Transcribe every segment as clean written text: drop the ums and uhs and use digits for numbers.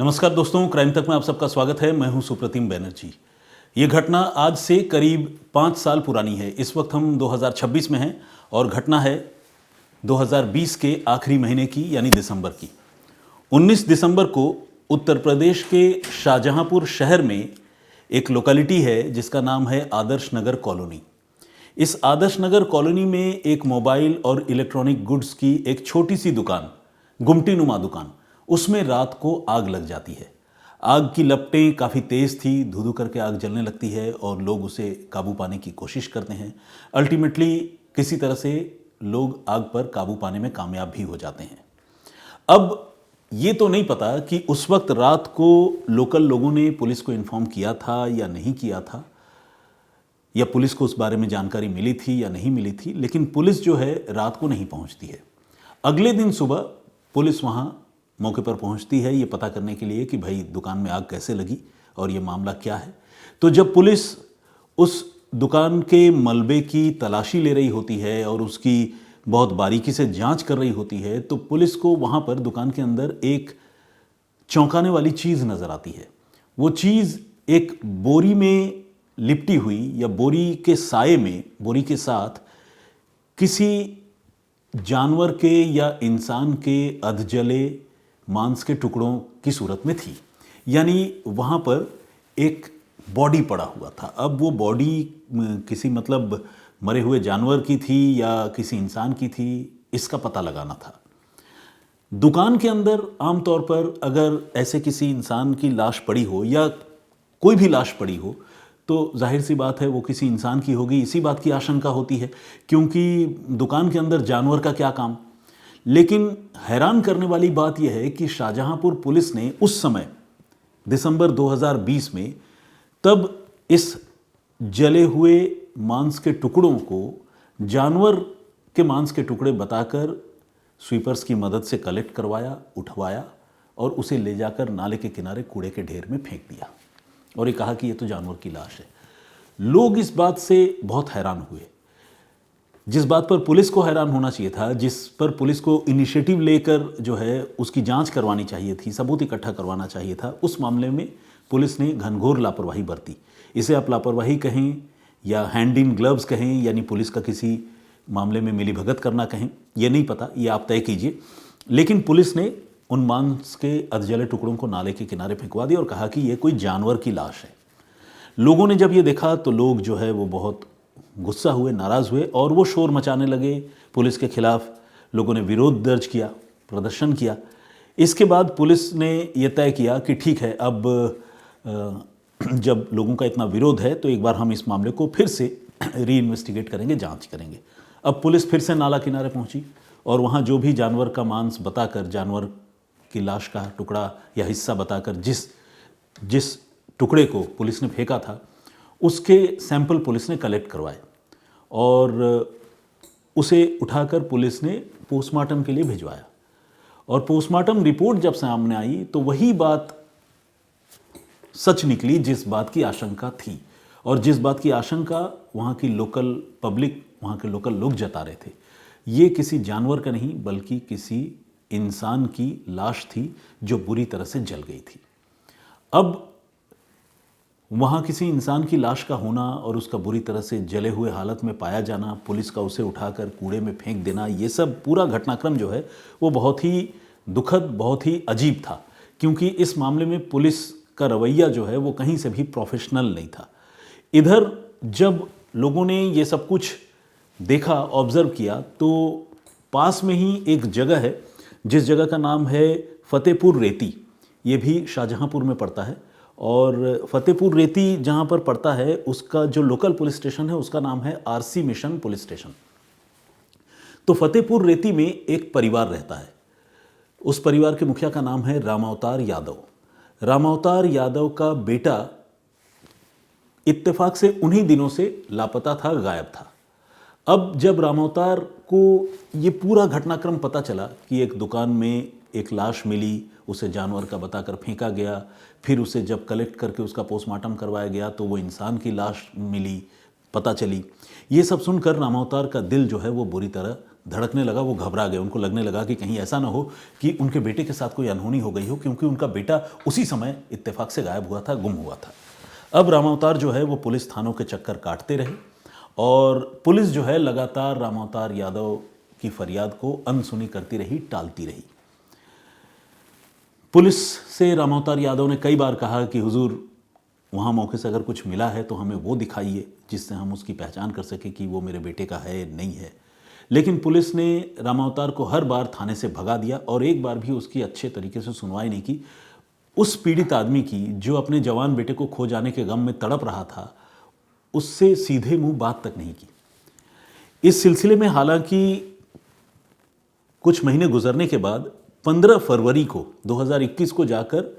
नमस्कार दोस्तों, क्राइम तक में आप सबका स्वागत है। मैं हूं सुप्रतिम बैनर्जी। ये घटना आज से करीब 5 साल पुरानी है। इस वक्त हम 2026 में हैं और घटना है 2020 के आखिरी महीने की, यानी दिसंबर की। 19 दिसंबर को उत्तर प्रदेश के शाहजहांपुर शहर में एक लोकेलिटी है जिसका नाम है आदर्श नगर कॉलोनी। इस आदर्श नगर कॉलोनी में एक मोबाइल और इलेक्ट्रॉनिक गुड्स की एक छोटी सी दुकान, गुमटी-नुमा दुकान, उसमें रात को आग लग जाती है। आग की लपटें काफ़ी तेज़ थी, धू-धू करके आग जलने लगती है और लोग उसे काबू पाने की कोशिश करते हैं। अल्टीमेटली किसी तरह से लोग आग पर काबू पाने में कामयाब भी हो जाते हैं। अब ये तो नहीं पता कि उस वक्त रात को लोकल लोगों ने पुलिस को इन्फॉर्म किया था या नहीं किया था, या पुलिस को उस बारे में जानकारी मिली थी या नहीं मिली थी, लेकिन पुलिस जो है रात को नहीं पहुंचती है। अगले दिन सुबह पुलिस वहां मौके पर पहुंचती है ये पता करने के लिए कि भाई दुकान में आग कैसे लगी और ये मामला क्या है। तो जब पुलिस उस दुकान के मलबे की तलाशी ले रही होती है और उसकी बहुत बारीकी से जांच कर रही होती है, तो पुलिस को वहां पर दुकान के अंदर एक चौंकाने वाली चीज़ नज़र आती है। वो चीज़ एक बोरी में लिपटी हुई, या बोरी के साए में, बोरी के साथ किसी जानवर के या इंसान के अधजले मांस के टुकड़ों की सूरत में थी। यानी वहाँ पर एक बॉडी पड़ा हुआ था। अब वो बॉडी किसी मतलब मरे हुए जानवर की थी या किसी इंसान की थी, इसका पता लगाना था। दुकान के अंदर आमतौर पर अगर ऐसे किसी इंसान की लाश पड़ी हो या कोई भी लाश पड़ी हो, तो जाहिर सी बात है वो किसी इंसान की होगी, इसी बात की आशंका होती है, क्योंकि दुकान के अंदर जानवर का क्या काम। लेकिन हैरान करने वाली बात यह है कि शाहजहांपुर पुलिस ने उस समय दिसंबर 2020 में तब इस जले हुए मांस के टुकड़ों को जानवर के मांस के टुकड़े बताकर स्वीपर्स की मदद से कलेक्ट करवाया, उठवाया और उसे ले जाकर नाले के किनारे कूड़े के ढेर में फेंक दिया और ये कहा कि ये तो जानवर की लाश है। लोग इस बात से बहुत हैरान हुए। जिस बात पर पुलिस को हैरान होना चाहिए था, जिस पर पुलिस को इनिशिएटिव लेकर जो है उसकी जांच करवानी चाहिए थी, सबूत इकट्ठा करवाना चाहिए था, उस मामले में पुलिस ने घनघोर लापरवाही बरती। इसे आप लापरवाही कहें या हैंड इन ग्लव्स कहें, यानी पुलिस का किसी मामले में मिलीभगत करना कहें, यह नहीं पता, ये आप तय कीजिए। लेकिन पुलिस ने उन मांस के अधजले टुकड़ों को नाले के किनारे फेंकवा दिया और कहा कि यह कोई जानवर की लाश है। लोगों ने जब ये देखा तो लोग जो है वो बहुत गुस्सा हुए, नाराज़ हुए और वो शोर मचाने लगे। पुलिस के खिलाफ लोगों ने विरोध दर्ज किया, प्रदर्शन किया। इसके बाद पुलिस ने यह तय किया कि ठीक है, अब जब लोगों का इतना विरोध है तो एक बार हम इस मामले को फिर से री इन्वेस्टिगेट करेंगे, जांच करेंगे। अब पुलिस फिर से नाला किनारे पहुंची और वहाँ जो भी जानवर का मांस बताकर, जानवर की लाश का टुकड़ा या हिस्सा बताकर जिस टुकड़े को पुलिस ने फेंका था, उसके सैंपल पुलिस ने कलेक्ट करवाए और उसे उठाकर पुलिस ने पोस्टमार्टम के लिए भिजवाया। और पोस्टमार्टम रिपोर्ट जब सामने आई तो वही बात सच निकली जिस बात की आशंका थी, और जिस बात की आशंका वहाँ की लोकल पब्लिक, वहाँ के लोकल लोग जता रहे थे। ये किसी जानवर का नहीं बल्कि किसी इंसान की लाश थी जो बुरी तरह से जल गई थी। अब वहाँ किसी इंसान की लाश का होना और उसका बुरी तरह से जले हुए हालत में पाया जाना, पुलिस का उसे उठाकर कूड़े में फेंक देना, ये सब पूरा घटनाक्रम जो है वो बहुत ही दुखद, बहुत ही अजीब था, क्योंकि इस मामले में पुलिस का रवैया जो है वो कहीं से भी प्रोफेशनल नहीं था। इधर जब लोगों ने ये सब कुछ देखा, ऑब्जर्व किया, तो पास में ही एक जगह है जिस जगह का नाम है फतेहपुर रेती। ये भी शाहजहांपुर में पड़ता है और फतेहपुर रेती जहाँ पर पड़ता है उसका जो लोकल पुलिस स्टेशन है उसका नाम है आरसी मिशन पुलिस स्टेशन। तो फतेहपुर रेती में एक परिवार रहता है। उस परिवार के मुखिया का नाम है रामावतार यादव। रामावतार यादव का बेटा इत्तेफाक से उन्हीं दिनों से लापता था, गायब था। अब जब रामावतार को ये पूरा घटनाक्रम पता चला कि एक दुकान में एक लाश मिली, उसे जानवर का बताकर फेंका गया, फिर उसे जब कलेक्ट करके उसका पोस्टमार्टम करवाया गया तो वो इंसान की लाश मिली, पता चली, ये सब सुनकर रामावतार का दिल जो है वो बुरी तरह धड़कने लगा, वो घबरा गए। उनको लगने लगा कि कहीं ऐसा ना हो कि उनके बेटे के साथ कोई अनहोनी हो गई हो, क्योंकि उनका बेटा उसी समय इत्तेफाक से गायब हुआ था, गुम हुआ था। अब रामावतार जो है वो पुलिस थानों के चक्कर काटते रहे और पुलिस जो है लगातार रामावतार यादव की फरियाद को अनसुनी करती रही, टालती रही। पुलिस से रामावतार यादव ने कई बार कहा कि हुजूर, वहाँ मौके से अगर कुछ मिला है तो हमें वो दिखाइए जिससे हम उसकी पहचान कर सकें कि वो मेरे बेटे का है नहीं है। लेकिन पुलिस ने रामावतार को हर बार थाने से भगा दिया और एक बार भी उसकी अच्छे तरीके से सुनवाई नहीं की। उस पीड़ित आदमी की, जो अपने जवान बेटे को खो जाने के गम में तड़प रहा था, उससे सीधे मुंह बात तक नहीं की। इस सिलसिले में हालांकि कुछ महीने गुजरने के बाद 15 फरवरी को 2021 को जाकर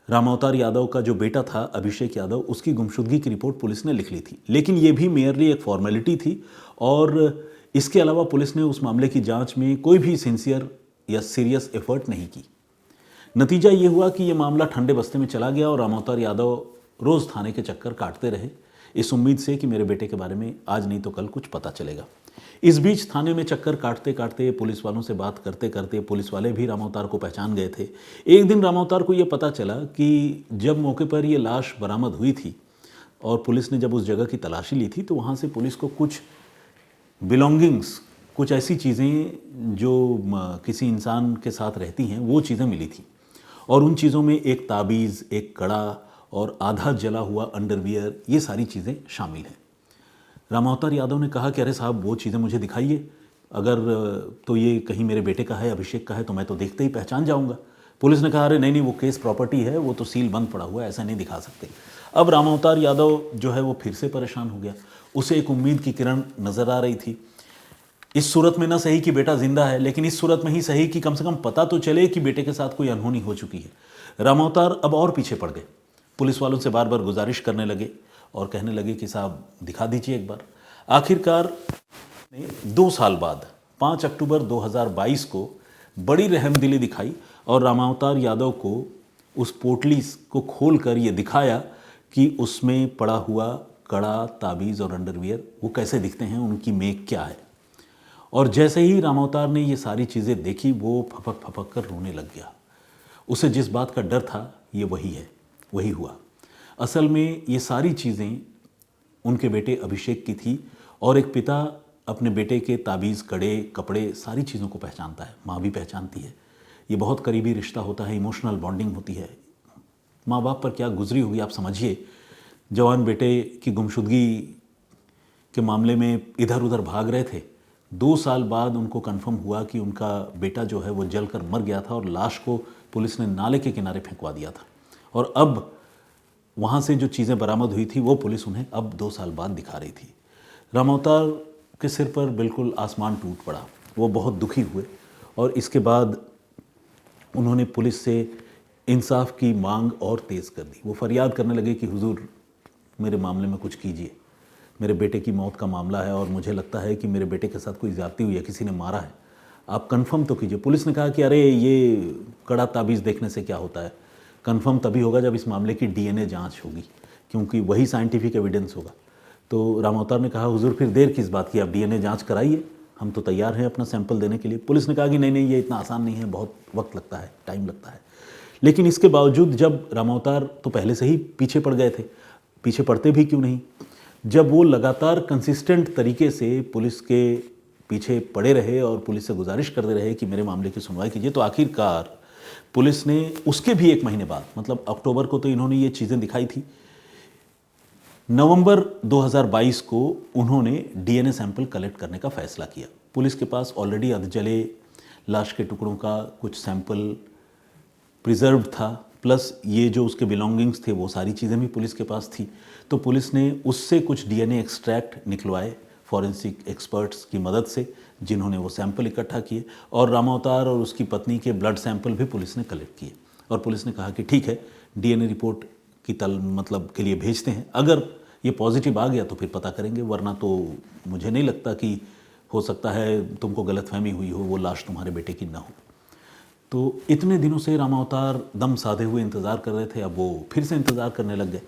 रामावतार यादव का जो बेटा था अभिषेक यादव, उसकी गुमशुदगी की रिपोर्ट पुलिस ने लिख ली थी। लेकिन ये भी मेयरली एक फॉर्मेलिटी थी और इसके अलावा पुलिस ने उस मामले की जांच में कोई भी सिंसियर या सीरियस एफर्ट नहीं की। नतीजा ये हुआ कि ये मामला ठंडे बस्ते में चला गया और रामावतार यादव रोज़ थाने के चक्कर काटते रहे, इस उम्मीद से कि मेरे बेटे के बारे में आज नहीं तो कल कुछ पता चलेगा। इस बीच थाने में चक्कर काटते काटते, पुलिस वालों से बात करते करते, पुलिस वाले भी रामावतार को पहचान गए थे। एक दिन रामावतार को ये पता चला कि जब मौके पर ये लाश बरामद हुई थी और पुलिस ने जब उस जगह की तलाशी ली थी तो वहाँ से पुलिस को कुछ बिलोंगिंग्स, कुछ ऐसी चीज़ें जो किसी इंसान के साथ रहती हैं, वो चीज़ें मिली थी। और उन चीज़ों में एक ताबीज़, एक कड़ा और आधा जला हुआ अंडरवियर, ये सारी चीज़ें शामिल हैं। रामावतार यादव ने कहा कि अरे साहब, वो चीज़ें मुझे दिखाइए, अगर तो ये कहीं मेरे बेटे का है, अभिषेक का है, तो मैं तो देखते ही पहचान जाऊंगा। पुलिस ने कहा अरे नहीं, वो केस प्रॉपर्टी है, वो तो सील बंद पड़ा हुआ है, ऐसा नहीं दिखा सकते। अब रामावतार यादव जो है वो फिर से परेशान हो गया। उसे एक उम्मीद की किरण नज़र आ रही थी। इस सूरत में ना सही कि बेटा जिंदा है, लेकिन इस सूरत में ही सही कि कम से कम पता तो चले कि बेटे के साथ कोई अनहोनी हो चुकी है। रामावतार अब और पीछे पड़ गए। पुलिस वालों से बार बार गुजारिश करने लगे और कहने लगे कि साहब दिखा दीजिए एक बार। आखिरकार 2 साल बाद 5 अक्टूबर 2022 को बड़ी रहमदिली दिखाई और रामावतार यादव को उस पोटली को खोलकर ये दिखाया कि उसमें पड़ा हुआ कड़ा, ताबीज़ और अंडरवियर वो कैसे दिखते हैं, उनकी मेक क्या है। और जैसे ही रामावतार ने ये सारी चीज़ें देखी, वो फपक फपक कर रोने लग गया। उसे जिस बात का डर था ये वही है, वही हुआ। असल में ये सारी चीज़ें उनके बेटे अभिषेक की थी और एक पिता अपने बेटे के ताबीज़, कड़े, कपड़े, सारी चीज़ों को पहचानता है। माँ भी पहचानती है। ये बहुत करीबी रिश्ता होता है, इमोशनल बॉन्डिंग होती है। माँ बाप पर क्या गुजरी होगी आप समझिए। जवान बेटे की गुमशुदगी के मामले में इधर उधर भाग रहे थे। 2 साल बाद उनको कन्फर्म हुआ कि उनका बेटा जो है वो जलकर मर गया था और लाश को पुलिस ने नाले के किनारे फेंकवा दिया था। और अब वहाँ से जो चीज़ें बरामद हुई थी वो पुलिस उन्हें अब 2 साल बाद दिखा रही थी। रामावतार के सिर पर बिल्कुल आसमान टूट पड़ा। वो बहुत दुखी हुए और इसके बाद उन्होंने पुलिस से इंसाफ की मांग और तेज़ कर दी। वो फरियाद करने लगे कि हुजूर, मेरे मामले में कुछ कीजिए, मेरे बेटे की मौत का मामला है और मुझे लगता है कि मेरे बेटे के साथ कोई ज़्यादती हुई है, किसी ने मारा है, आप कंफर्म तो कीजिए। पुलिस ने कहा कि अरे ये कड़ा ताबीज़ देखने से क्या होता है, कंफर्म तभी होगा जब इस मामले की डीएनए जांच होगी, क्योंकि वही साइंटिफिक एविडेंस होगा। तो रामावतार ने कहा हुजूर, फिर देर किस बात की, आप डीएनए जांच कराइए, हम तो तैयार हैं अपना सैंपल देने के लिए। पुलिस ने कहा कि नहीं नहीं, ये इतना आसान नहीं है, बहुत वक्त लगता है, टाइम लगता है। लेकिन इसके बावजूद जब रामावतार तो पहले से ही पीछे पड़ गए थे, पीछे पड़ते भी क्यों नहीं, जब वो लगातार कंसिस्टेंट तरीके से पुलिस के पीछे पड़े रहे और पुलिस से गुजारिश करते रहे कि मेरे मामले की सुनवाई कीजिए, तो आखिरकार पुलिस ने उसके भी 1 महीने बाद, मतलब अक्टूबर को तो इन्होंने ये चीज़ें दिखाई थी, नवंबर 2022 को उन्होंने डीएनए सैंपल कलेक्ट करने का फैसला किया। पुलिस के पास ऑलरेडी अधजले लाश के टुकड़ों का कुछ सैंपल प्रिजर्व था, प्लस ये जो उसके बिलोंगिंग्स थे वो सारी चीज़ें भी पुलिस के पास थी। तो पुलिस ने उससे कुछ डीएनए एक्सट्रैक्ट निकलवाए फॉरेंसिक एक्सपर्ट्स की मदद से, जिन्होंने वो सैंपल इकट्ठा किए और रामावतार और उसकी पत्नी के ब्लड सैंपल भी पुलिस ने कलेक्ट किए। और पुलिस ने कहा कि ठीक है, डीएनए रिपोर्ट की मतलब के लिए भेजते हैं, अगर ये पॉजिटिव आ गया तो फिर पता करेंगे, वरना तो मुझे नहीं लगता कि हो सकता है तुमको गलतफहमी हुई हो, वो लाश तुम्हारे बेटे की ना हो। तो इतने दिनों से रामावतार दम साधे हुए इंतज़ार कर रहे थे, अब वो फिर से इंतज़ार करने लग गए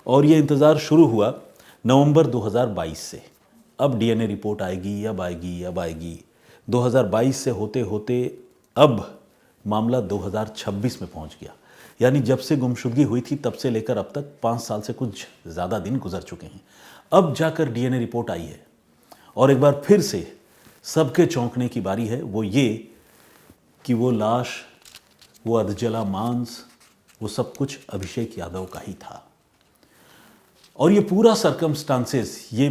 और ये इंतज़ार शुरू हुआ नवंबर 2022 से। अब डीएनए रिपोर्ट आएगी, अब आएगी, अब आएगी। 2022 से होते होते अब मामला 2026 में पहुंच गया। यानी जब से गुमशुदगी हुई थी तब से लेकर अब तक 5 साल से कुछ ज़्यादा दिन गुजर चुके हैं। अब जाकर डीएनए रिपोर्ट आई है और एक बार फिर से सबके चौंकने की बारी है। वो ये कि वो लाश, वो अधजला मांस, वो सब कुछ अभिषेक यादव का ही था। और ये पूरा सर्कमस्टांसेस, ये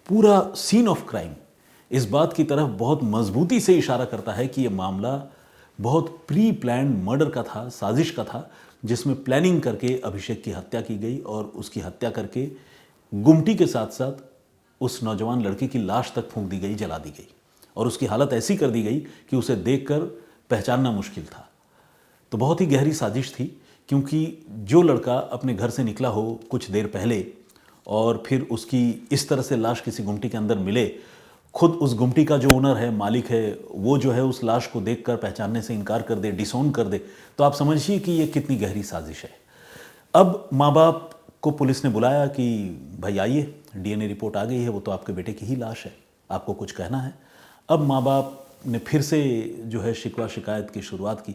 पूरा सीन ऑफ क्राइम इस बात की तरफ बहुत मजबूती से इशारा करता है कि ये मामला बहुत प्री प्लान्ड मर्डर का था, साजिश का था, जिसमें प्लानिंग करके अभिषेक की हत्या की गई और उसकी हत्या करके गुमटी के साथ साथ उस नौजवान लड़के की लाश तक फूंक दी गई, जला दी गई और उसकी हालत ऐसी कर दी गई कि उसे देखकर पहचानना मुश्किल था। तो बहुत ही गहरी साजिश थी, क्योंकि जो लड़का अपने घर से निकला हो कुछ देर पहले और फिर उसकी इस तरह से लाश किसी गुमटी के अंदर मिले, खुद उस गुमटी का जो ओनर है, मालिक है, वो जो है उस लाश को देखकर पहचानने से इनकार कर दे, डिसोन कर दे, तो आप समझिए कि ये कितनी गहरी साजिश है। अब माँ बाप को पुलिस ने बुलाया कि भाई आइए, डीएनए रिपोर्ट आ गई है, वो तो आपके बेटे की ही लाश है, आपको कुछ कहना है। अब माँ बाप ने फिर से जो है शिकवा शिकायत की शुरुआत की।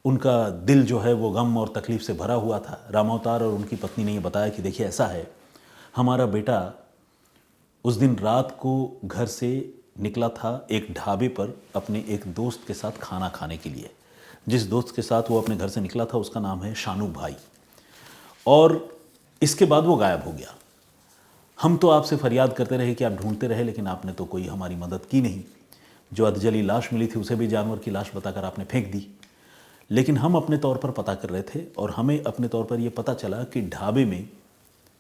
उनका दिल जो है वो गम और तकलीफ से भरा हुआ था। रामावतार और उनकी पत्नी ने ये बताया कि देखिए ऐसा है, हमारा बेटा उस दिन रात को घर से निकला था एक ढाबे पर अपने एक दोस्त के साथ खाना खाने के लिए। जिस दोस्त के साथ वो अपने घर से निकला था उसका नाम है शानू भाई, और इसके बाद वो गायब हो गया। हम तो आपसे फरियाद करते रहे कि आप ढूंढते रहे, लेकिन आपने तो कोई हमारी मदद की नहीं। जो अधजली लाश मिली थी उसे भी जानवर की लाश बताकर आपने फेंक दी। लेकिन हम अपने तौर पर पता कर रहे थे और हमें अपने तौर पर यह पता चला कि ढाबे में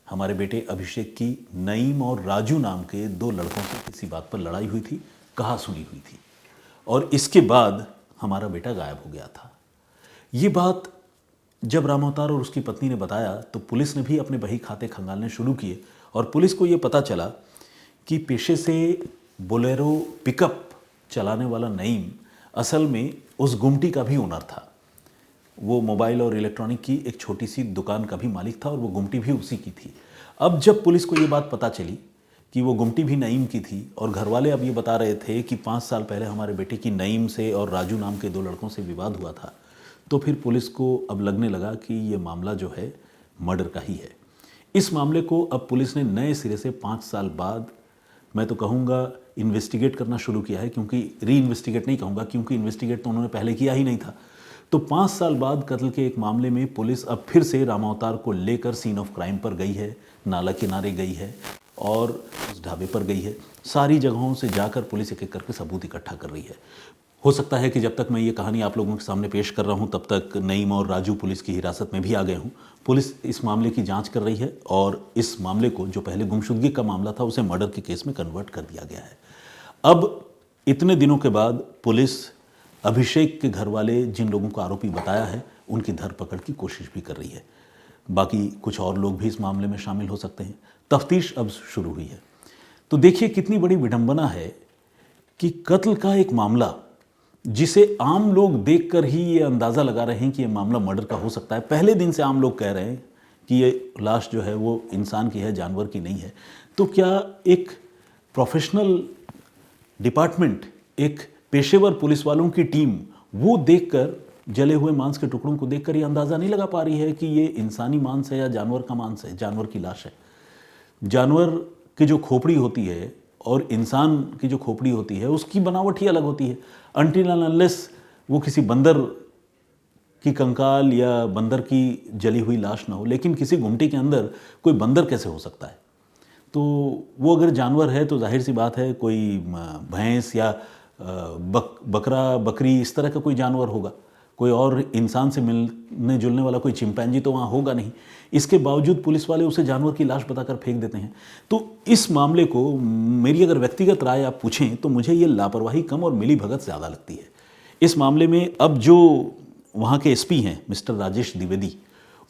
हमारे बेटे अभिषेक की नईम और राजू नाम के 2 लड़कों से किसी बात पर लड़ाई हुई थी, कहा सुनी हुई थी, और इसके बाद हमारा बेटा गायब हो गया था। ये बात जब रामावतार और उसकी पत्नी ने बताया तो पुलिस ने भी अपने बही खाते खंगालने शुरू किए और पुलिस को ये पता चला कि पेशे से बोलेरो पिकअप चलाने वाला नईम असल में उस गुमटी का भी ओनर था। वो मोबाइल और इलेक्ट्रॉनिक की एक छोटी सी दुकान का भी मालिक था और वो गुमटी भी उसी की थी। अब जब पुलिस को ये बात पता चली कि वो गुमटी भी नईम की थी और घर वाले अब ये बता रहे थे कि 5 साल पहले हमारे बेटे की नईम से और राजू नाम के 2 लड़कों से विवाद हुआ था, तो फिर पुलिस को अब लगने लगा कि ये मामला जो है मर्डर का ही है। इस मामले को अब पुलिस ने नए सिरे से 5 साल बाद, मैं तो कहूँगा, इन्वेस्टिगेट करना शुरू किया है, क्योंकि री इन्वेस्टिगेट नहीं कहूँगा, क्योंकि इन्वेस्टिगेट तो उन्होंने पहले किया ही नहीं था। तो 5 साल बाद कत्ल के एक मामले में पुलिस अब फिर से रामावतार को लेकर सीन ऑफ क्राइम पर गई है, नाला किनारे गई है और उस ढाबे पर गई है। सारी जगहों से जाकर पुलिस एक एक करके सबूत इकट्ठा कर रही है। हो सकता है कि जब तक मैं ये कहानी आप लोगों के सामने पेश कर रहा हूँ तब तक नईम और राजू पुलिस की हिरासत में भी आ गए हूँ। पुलिस इस मामले की जांच कर रही है और इस मामले को, जो पहले गुमशुदगी का मामला था, उसे मर्डर के केस में कन्वर्ट कर दिया गया है। अब इतने दिनों के बाद पुलिस अभिषेक के घर वाले जिन लोगों को आरोपी बताया है उनकी धरपकड़ की कोशिश भी कर रही है। बाकी कुछ और लोग भी इस मामले में शामिल हो सकते हैं। तफ्तीश अब शुरू हुई है। तो देखिए कितनी बड़ी विडंबना है कि कत्ल का एक मामला, जिसे आम लोग देखकर ही ये अंदाज़ा लगा रहे हैं कि ये मामला मर्डर का हो सकता है। पहले दिन से आम लोग कह रहे हैं कि ये लाश जो है वो इंसान की है, जानवर की नहीं है। तो क्या एक प्रोफेशनल डिपार्टमेंट, एक पेशेवर पुलिस वालों की टीम, वो देखकर, जले हुए मांस के टुकड़ों को देखकर ये अंदाज़ा नहीं लगा पा रही है कि ये इंसानी मांस है या जानवर का मांस है, जानवर की लाश है? जानवर की जो खोपड़ी होती है और इंसान की जो खोपड़ी होती है उसकी बनावट ही अलग होती है। अनटिल एंड अनलेस वो किसी बंदर की कंकाल या बंदर की जली हुई लाश ना हो। लेकिन किसी गुमटी के अंदर कोई बंदर कैसे हो सकता है? तो वो अगर जानवर है तो जाहिर सी बात है कोई भैंस या बकरा, बकरी, इस तरह का कोई जानवर होगा। कोई और इंसान से मिलने जुलने वाला कोई चिंपैंजी तो वहाँ होगा नहीं। इसके बावजूद पुलिस वाले उसे जानवर की लाश बताकर फेंक देते हैं। तो इस मामले को, मेरी अगर व्यक्तिगत राय आप पूछें तो मुझे ये लापरवाही कम और मिलीभगत ज़्यादा लगती है। इस मामले में अब जो वहाँ के एसपी हैं मिस्टर राजेश द्विवेदी,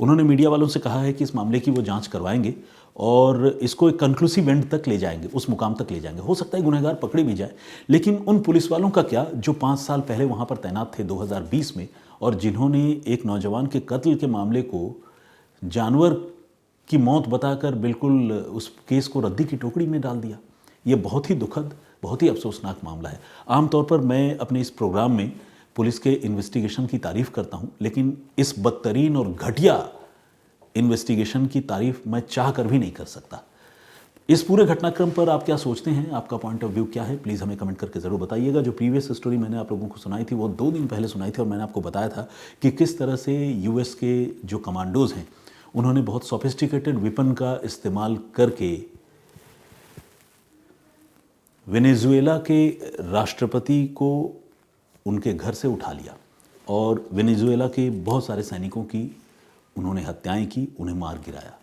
उन्होंने मीडिया वालों से कहा है कि इस मामले की वो जांच करवाएंगे और इसको एक कंक्लूसिव एंड तक ले जाएंगे, उस मुकाम तक ले जाएंगे। हो सकता है गुनहगार पकड़े भी जाए, लेकिन उन पुलिस वालों का क्या जो 5 साल पहले वहाँ पर तैनात थे 2020 में, और जिन्होंने एक नौजवान के कत्ल के मामले को जानवर की मौत बताकर बिल्कुल उस केस को रद्दी की टोकरी में डाल दिया। ये बहुत ही दुखद, बहुत ही अफसोसनाक मामला है। आमतौर पर मैं अपने इस प्रोग्राम में पुलिस के इन्वेस्टिगेशन की तारीफ़ करता हूँ, लेकिन इस बदतरीन और घटिया इन्वेस्टिगेशन की तारीफ़ मैं चाह कर भी नहीं कर सकता। इस पूरे घटनाक्रम पर आप क्या सोचते हैं, आपका पॉइंट ऑफ व्यू क्या है, प्लीज़ हमें कमेंट करके ज़रूर बताइएगा। जो प्रीवियस स्टोरी मैंने आप लोगों को सुनाई थी वो 2 दिन पहले सुनाई थी और मैंने आपको बताया था कि किस तरह से यूएस के जो कमांडोज़ हैं उन्होंने बहुत सोफिस्टिकेटेड वेपन का इस्तेमाल करके वेनेजुएला के राष्ट्रपति को उनके घर से उठा लिया और वेनेजुएला के बहुत सारे सैनिकों की उन्होंने हत्याएं की, उन्हें मार गिराया।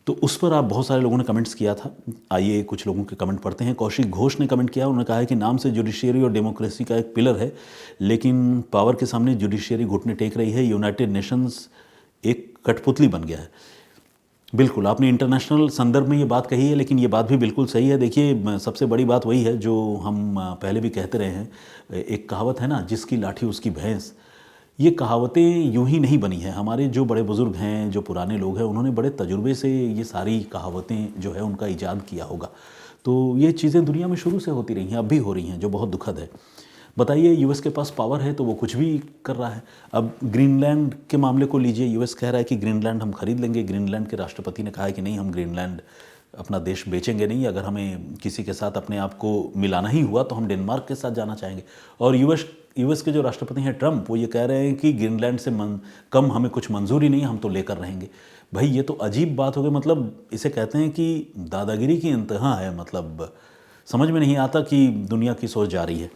तो उस पर आप बहुत सारे लोगों ने कमेंट्स किया था। आइए कुछ लोगों के कमेंट पढ़ते हैं। कौशिक घोष ने कमेंट किया, उन्होंने कहा है कि नाम से जुडिशियरी और डेमोक्रेसी का एक पिलर है, लेकिन पावर के सामने जुडिशियरी घुटने टेक रही है। यूनाइटेड नेशंस एक कठपुतली बन गया है। बिल्कुल, आपने इंटरनेशनल संदर्भ में ये बात कही है, लेकिन ये बात भी बिल्कुल सही है। देखिए, सबसे बड़ी बात वही है जो हम पहले भी कहते रहे हैं, एक कहावत है ना, जिसकी लाठी उसकी भैंस। ये कहावतें यूं ही नहीं बनी है। हमारे जो बड़े बुज़ुर्ग हैं, जो पुराने लोग हैं, उन्होंने बड़े तजुर्बे से ये सारी कहावतें जो है उनका ईजाद किया होगा। तो ये चीज़ें दुनिया में शुरू से होती रही हैं, अब भी हो रही हैं, जो बहुत दुखद है। बताइए, यूएस के पास पावर है तो वो कुछ भी कर रहा है। अब ग्रीनलैंड के मामले को लीजिए, यूएस कह रहा है कि ग्रीनलैंड हम खरीद लेंगे। ग्रीनलैंड के राष्ट्रपति ने कहा है कि नहीं, हम ग्रीनलैंड अपना देश बेचेंगे नहीं, अगर हमें किसी के साथ अपने आप को मिलाना ही हुआ तो हम डेनमार्क के साथ जाना चाहेंगे। और यूएस के जो राष्ट्रपति हैं ट्रंप, वो ये कह रहे हैं कि ग्रीनलैंड से कम हमें कुछ मंजूरी नहीं, हम तो लेकर रहेंगे। भाई, ये तो अजीब बात हो गई। मतलब इसे कहते हैं कि दादागिरी की इंतहा है। मतलब समझ में नहीं आता कि दुनिया की सोच जा रही है।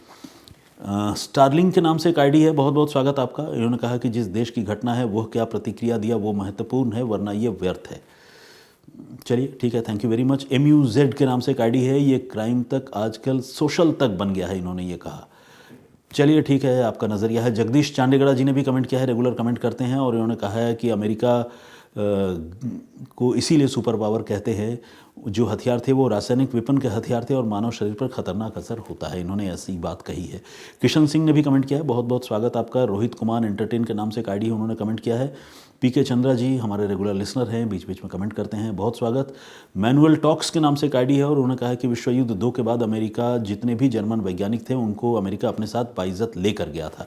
स्टारलिंग के नाम से एक आईडी है, बहुत बहुत स्वागत आपका। इन्होंने कहा कि जिस देश की घटना है वह क्या प्रतिक्रिया दिया वो महत्वपूर्ण है, वरना ये व्यर्थ है। चलिए ठीक है, thank you very much. MUZ के नाम से एक आईडी है, ये क्राइम तक आजकल सोशल तक बन गया है, इन्होंने ये कहा। चलिए ठीक है, आपका नज़रिया है। जगदीश चांडेगड़ा जी ने भी कमेंट किया है, रेगुलर कमेंट करते हैं, और इन्होंने कहा है कि अमेरिका को इसीलिए सुपर पावर कहते हैं, जो हथियार थे वो रासायनिक वेपन के हथियार थे और मानव शरीर पर खतरनाक असर होता है। इन्होंने ऐसी बात कही है। किशन सिंह ने भी कमेंट किया है, बहुत बहुत स्वागत आपका। रोहित कुमार एंटरटेन के नाम से एक आईडी है, उन्होंने कमेंट किया है। PK चंद्रा जी हमारे रेगुलर लिसनर हैं, बीच बीच में कमेंट करते हैं, बहुत स्वागत। मैनुअल टॉक्स के नाम से एक आईडी है और उन्होंने कहा है कि विश्व युद्ध 2 के बाद अमेरिका, जितने भी जर्मन वैज्ञानिक थे उनको अमेरिका अपने साथ बाइज्जत लेकर गया था।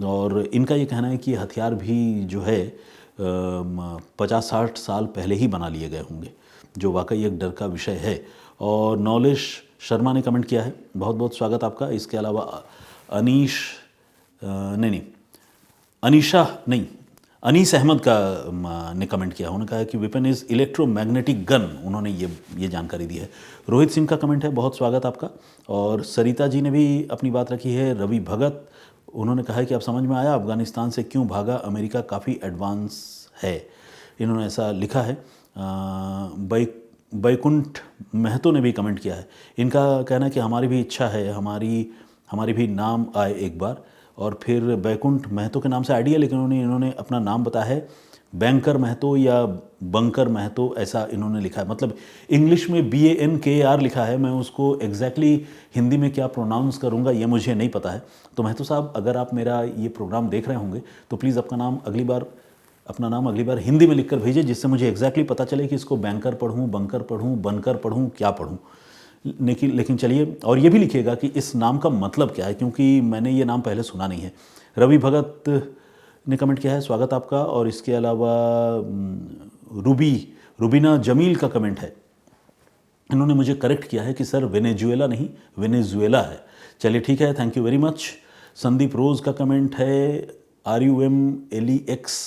और इनका ये कहना है कि हथियार भी जो है 50-60 साल पहले ही बना लिए गए होंगे, जो वाकई एक डर का विषय है। और नॉलेश शर्मा ने कमेंट किया है, बहुत बहुत स्वागत आपका। इसके अलावा अनीस अहमद का ने कमेंट किया, उन्होंने कहा है कि वेपन इज़ इलेक्ट्रोमैग्नेटिक गन, उन्होंने ये जानकारी दी है। रोहित सिंह का कमेंट है, बहुत स्वागत आपका। और सरिता जी ने भी अपनी बात रखी है। रवि भगत, उन्होंने कहा है कि अब समझ में आया अफ़गानिस्तान से क्यों भागा, अमेरिका काफ़ी एडवांस है, इन्होंने ऐसा लिखा है। बैकुंठ महतो ने भी कमेंट किया है। इनका कहना है कि हमारी भी इच्छा है, हमारी भी नाम आए एक बार। और फिर बैकुंठ महतो के नाम से आईडी है, लेकिन इन्होंने अपना नाम बताया है बैंकर महतो या बंकर महतो, ऐसा इन्होंने लिखा है। मतलब इंग्लिश में BANKR लिखा है, मैं उसको एग्जैक्टली हिंदी में क्या प्रोनाउंस करूँगा ये मुझे नहीं पता है। तो महतो साहब, अगर आप मेरा ये प्रोग्राम देख रहे होंगे तो प्लीज़ अपना नाम अगली बार हिंदी में लिखकर भेजिए, जिससे मुझे एग्जैक्टली पता चले कि इसको बैंकर पढ़ूँ, बंकर पढ़ूँ, बनकर पढ़ूँ, क्या पढ़ूँ। लेकिन चलिए, और ये भी लिखिएगा कि इस नाम का मतलब क्या है, क्योंकि मैंने ये नाम पहले सुना नहीं है। रवि भगत ने कमेंट किया है, स्वागत आपका। और इसके अलावा रुबीना जमील का कमेंट है, इन्होंने मुझे करेक्ट किया है कि सर वेनेजुएला नहीं, वेनेजुएला है। चलिए ठीक है, thank you very much. Sandeep Rose का कमेंट है, RUMLEX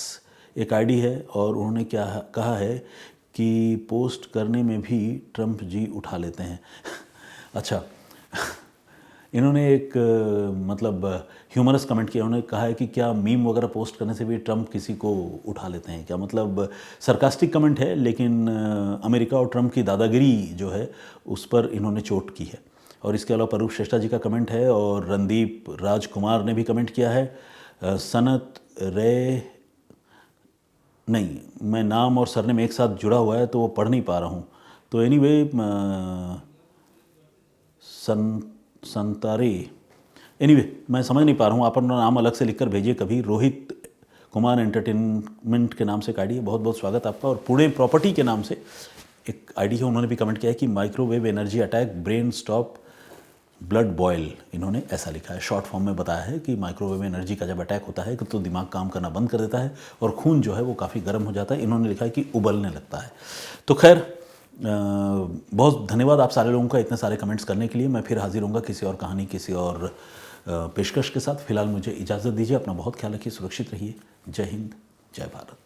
एक आईडी है, और उन्होंने क्या कहा है कि पोस्ट करने में भी ट्रंप जी उठा लेते हैं। अच्छा, इन्होंने एक मतलब ह्यूमरस कमेंट किया, उन्होंने कहा है कि क्या मीम वगैरह पोस्ट करने से भी ट्रंप किसी को उठा लेते हैं क्या। मतलब सरकास्टिक कमेंट है, लेकिन अमेरिका और ट्रंप की दादागिरी जो है उस पर इन्होंने चोट की है। और इसके अलावा परूप श्रेष्ठा जी का कमेंट है, और रणदीप राजकुमार ने भी कमेंट किया है। सनत रे नहीं, मैं नाम और सरनेम एक साथ जुड़ा हुआ है तो वो पढ़ नहीं पा रहा हूँ। तो एनीवे मैं समझ नहीं पा रहा हूँ, आप अपना नाम अलग से लिखकर भेजिए कभी। रोहित कुमार एंटरटेनमेंट के नाम से एक आईडी है, बहुत बहुत स्वागत आपका। और पुणे प्रॉपर्टी के नाम से एक आईडी है, उन्होंने भी कमेंट किया है कि microwave energy attack brain stop blood boil, इन्होंने ऐसा लिखा है। शॉर्ट फॉर्म में बताया है कि माइक्रोवेव एनर्जी का जब अटैक होता है तो दिमाग काम करना बंद कर देता है और खून जो है वो काफ़ी गर्म हो जाता है। इन्होंने लिखा है कि उबलने लगता है। तो खैर बहुत धन्यवाद आप सारे लोगों का इतने सारे कमेंट्स करने के लिए। मैं फिर हाजिर होऊंगा किसी और कहानी, किसी और पेशकश के साथ। फिलहाल मुझे इजाज़त दीजिए। अपना बहुत ख्याल रखिए, सुरक्षित रहिए। जय हिंद, जय भारत।